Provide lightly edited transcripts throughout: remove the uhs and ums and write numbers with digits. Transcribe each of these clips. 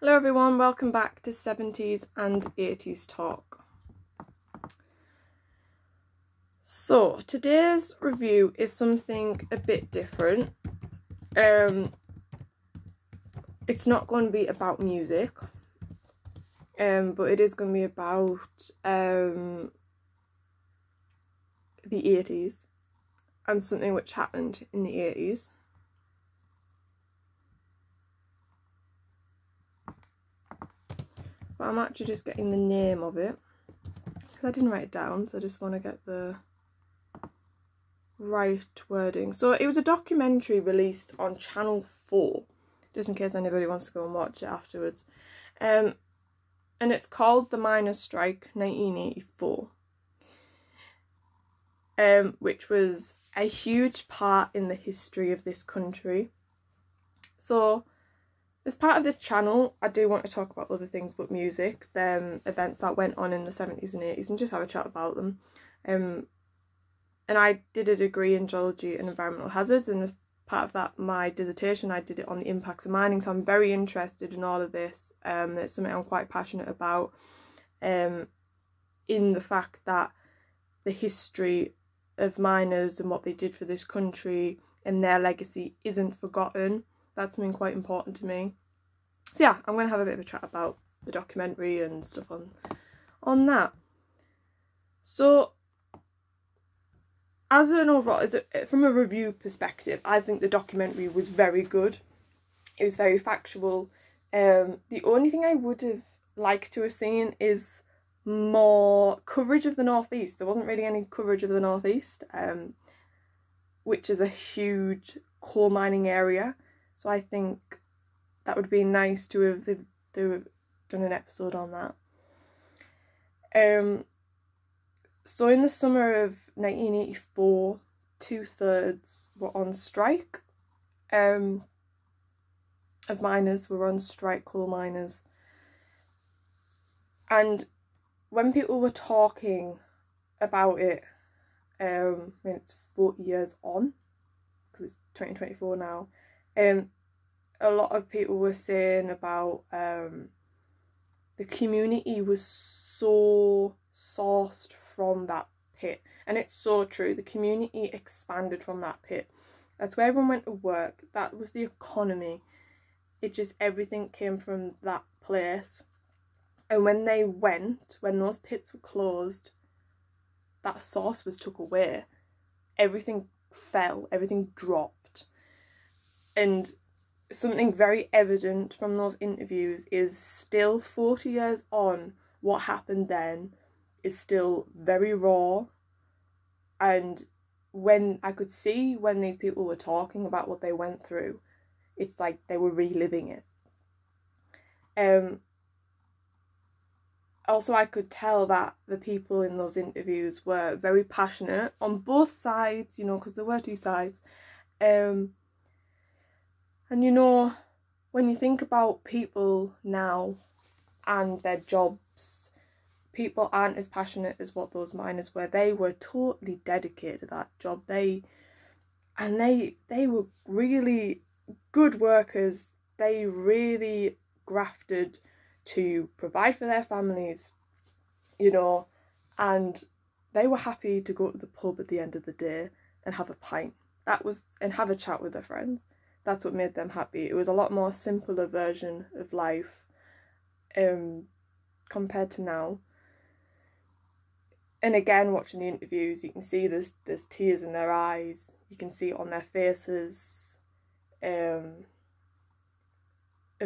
Hello everyone, welcome back to 70s and 80s talk. So today's review is something a bit different. It's not going to be about music, but it is going to be about the 80s and something which happened in the 80s. But I'm actually just getting the name of it because I didn't write it down, so I just want to get the right wording. So it was a documentary released on Channel 4, just in case anybody wants to go and watch it afterwards. And it's called The Miners' Strike 1984, which was a huge part in the history of this country. So as part of this channel, I do want to talk about other things but music, the events that went on in the 70s and 80s, and just have a chat about them. And I did a degree in geology and environmental hazards, and as part of that, my dissertation, I did it on the impacts of mining, so I'm very interested in all of this. It's something I'm quite passionate about, in the fact that the history of miners and what they did for this country and their legacy isn't forgotten. That's something quite important to me. So yeah, I'm going to have a bit of a chat about the documentary and stuff on that. So as an overall, from a review perspective, I think the documentary was very good. It was very factual. The only thing I would have liked to have seen is more coverage of the Northeast. There wasn't really any coverage of the Northeast, which is a huge coal mining area. So I think that would be nice to have done an episode on that. So in the summer of 1984, 2/3 were on strike. Of miners were on strike, coal miners. And when people were talking about it, I mean, it's 40 years on, because it's 2024 now, a lot of people were saying about the community was so sourced from that pit, and it's so true. The community expanded from that pit. That's where everyone went to work. That was the economy. It just, everything came from that place. And when those pits were closed, that source was took away. Everything fell, everything dropped. And something very evident from those interviews is still 40 years on, what happened then is still very raw. And when I could see when these people were talking about what they went through, it's like they were reliving it. Also, I could tell that the people in those interviews were very passionate on both sides, you know, because there were two sides. And you know, when you think about people now and their jobs, people aren't as passionate as what those miners were. They were totally dedicated to that job. They were really good workers. They really grafted to provide for their families, you know, and they were happy to go to the pub at the end of the day and have a pint. And have a chat with their friends. That's what made them happy. It was a lot more simpler version of life compared to now. And again, watching the interviews, you can see there's tears in their eyes. You can see it on their faces of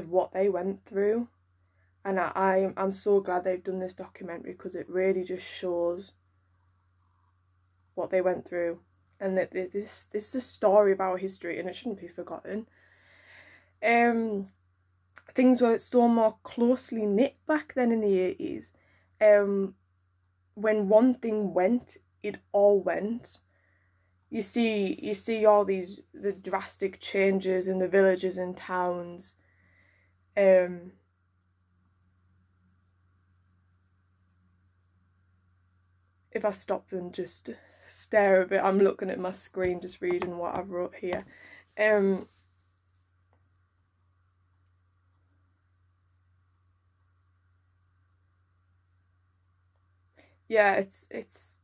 what they went through. And I'm so glad they've done this documentary, because it really just shows what they went through. And that this is a story of our history, and it shouldn't be forgotten. Things were so more closely knit back then in the 80s. When one thing went, it all went. You see all the drastic changes in the villages and towns. If I stop and just stare a bit, I'm looking at my screen just reading what I've wrote here. yeah, it's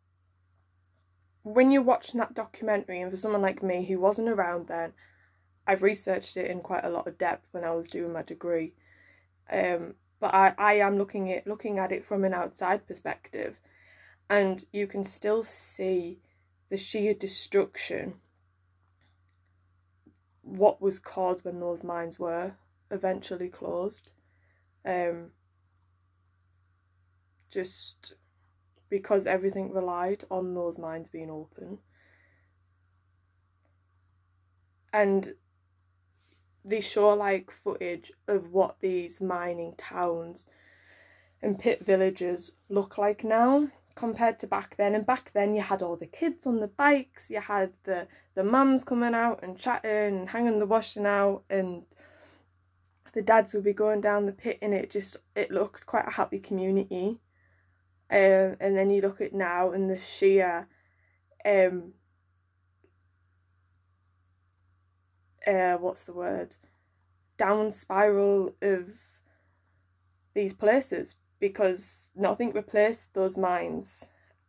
when you're watching that documentary, and for someone like me who wasn't around then, I've researched it in quite a lot of depth when I was doing my degree. But I am looking at it from an outside perspective, and you can still see the sheer destruction what was caused when those mines were eventually closed. Just because everything relied on those mines being open. And they show like footage of what these mining towns and pit villages look like now compared to back then. And back then you had all the kids on the bikes, you had the mums coming out and chatting and hanging the washing out, and the dads would be going down the pit, and it looked quite a happy community. And then you look at now and the sheer what's the word, down spiral of these places, because nothing replaced those mines.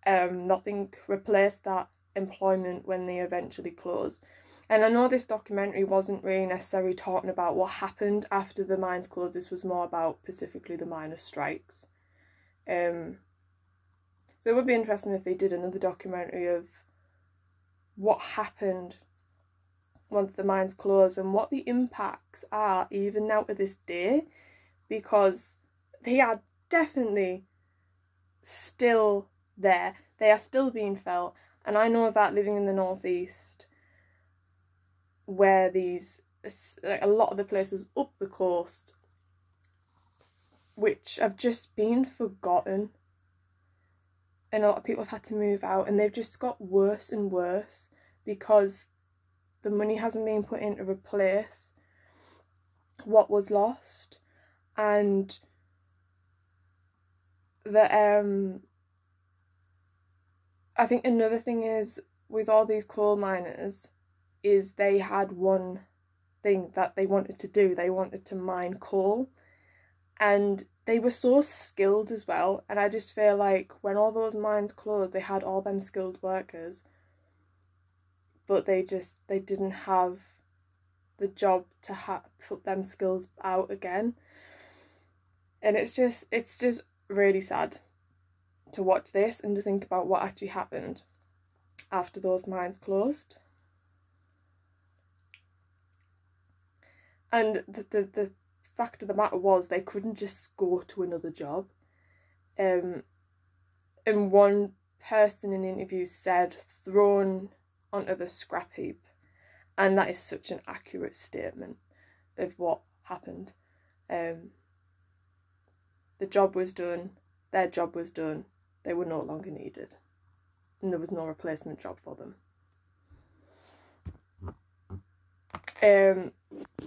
Nothing replaced that employment when they eventually closed. And I know this documentary wasn't really necessarily talking about what happened after the mines closed. This was more about specifically the miners' strikes. So it would be interesting if they did another documentary of what happened once the mines closed and what the impacts are even now to this day, because they are definitely still there. They are still being felt. And I know that living in the northeast, where a lot of the places up the coast, which have just been forgotten, and a lot of people have had to move out, and they've just got worse and worse because the money hasn't been put in to replace what was lost. And I think another thing is with all these coal miners is they had one thing that they wanted to do. They wanted to mine coal, and they were so skilled as well. And I just feel like when all those mines closed, they had all them skilled workers, but they didn't have the job to put them skills out again. And it's just really sad to watch this and to think about what actually happened after those mines closed. And the fact of the matter was they couldn't just go to another job. And one person in the interview said thrown onto the scrap heap, and that is such an accurate statement of what happened. The job was done, their job was done, they were no longer needed, and there was no replacement job for them.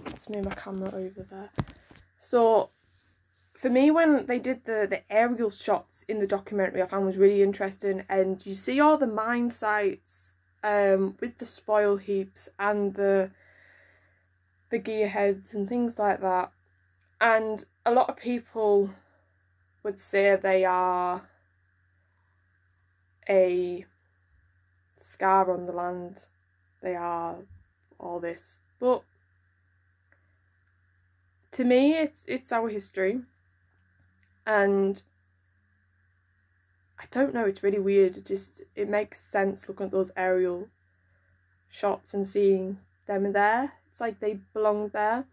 Let's move my camera over there. So for me, when they did the aerial shots in the documentary, I found was really interesting, and you see all the mine sites with the spoil heaps and the gearheads and things like that. And a lot of people would say they are a scar on the land, they are all this, but to me it's our history. And I don't know, it's really weird. It makes sense looking at those aerial shots and seeing them there. It's like they belong there.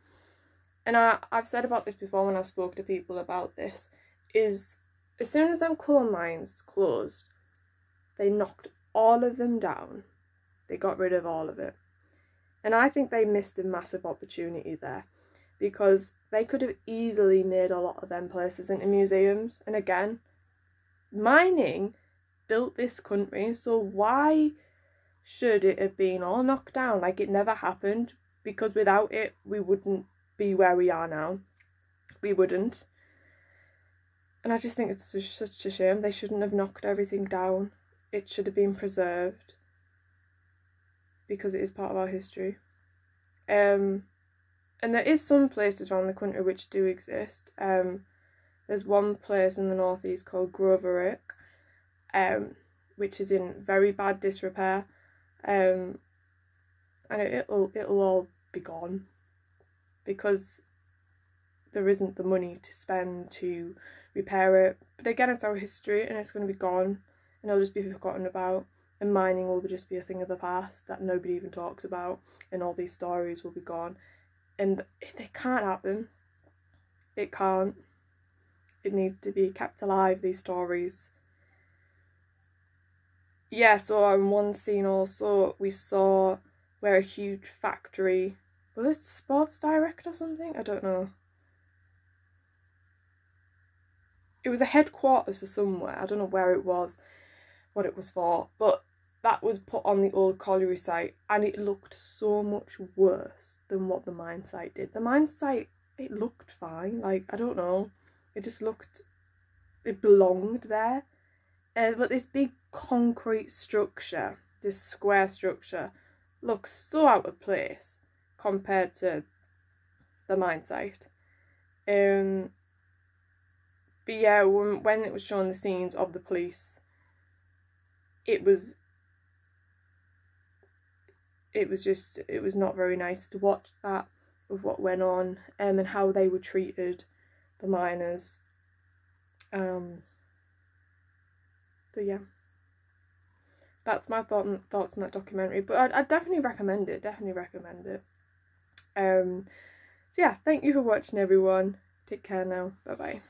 And I've said about this before when I spoke to people about this, is as soon as them coal mines closed, they knocked all of them down. They got rid of all of it. And I think they missed a massive opportunity there, because they could have easily made a lot of them places into museums. And again, mining built this country, so why should it have been all knocked down like it never happened? Because without it, we wouldn't be where we are now. We wouldn't. And I just think it's such a shame. They shouldn't have knocked everything down. It should have been preserved, because it is part of our history. And there is some places around the country which do exist. There's one place in the northeast called Grover Oak, which is in very bad disrepair, and it'll all be gone because there isn't the money to spend to repair it. But again, it's our history and it's going to be gone and it'll just be forgotten about, and mining will just be a thing of the past that nobody even talks about, and all these stories will be gone. And it can't happen. It can't. It needs to be kept alive, these stories. Yeah, so on one scene also we saw where a huge factory, was it Sports Direct or something? I don't know. It was a headquarters for somewhere. I don't know where it was, what it was for, but that was put on the old colliery site and it looked so much worse than what the mine site did. The mine site, it looked fine. Like, I don't know. It just looked, it belonged there. But this big concrete structure, this square structure, looks so out of place compared to the mine site. But yeah, when it was showing the scenes of the police, it was not very nice to watch that, of what went on, and how they were treated, the miners. So yeah, that's my thoughts on that documentary. But I'd definitely recommend it. So yeah, thank you for watching, everyone. Take care now. Bye bye.